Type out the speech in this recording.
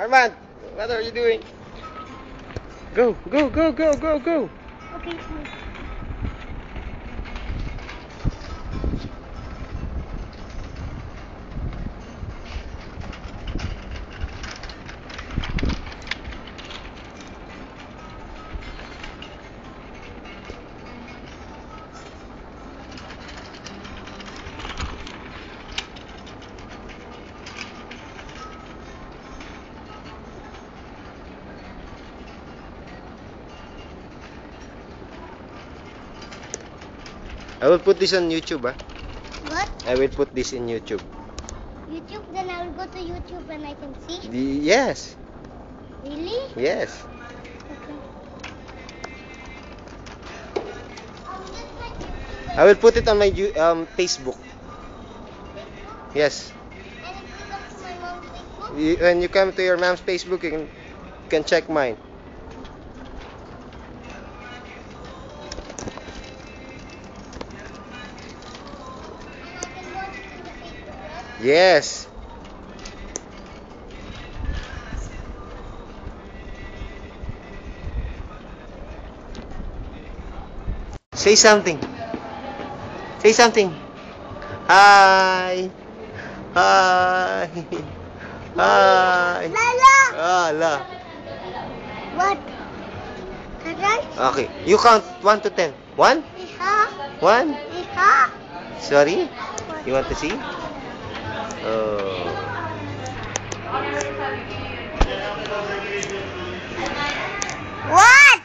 Armand, what are you doing? Go, go, go, go, go, go. Okay. I will put this on YouTube, ah. What? I will put this in YouTube. YouTube? Then I will go to YouTube and I can see. Yes. Really? Yes. Okay. I will put it on my Facebook. Yes. And if you come to my mom's Facebook? When you come to your mom's Facebook, you can check mine. And I can watch it in the Facebook, right? Yes. Say something. Say something. Hi. Hi. Hi. Lala! La. What? Alright? Okay. You count 1 to 10. 1? Iha? 1? Iha? Sorry? You want to see? Oh. What?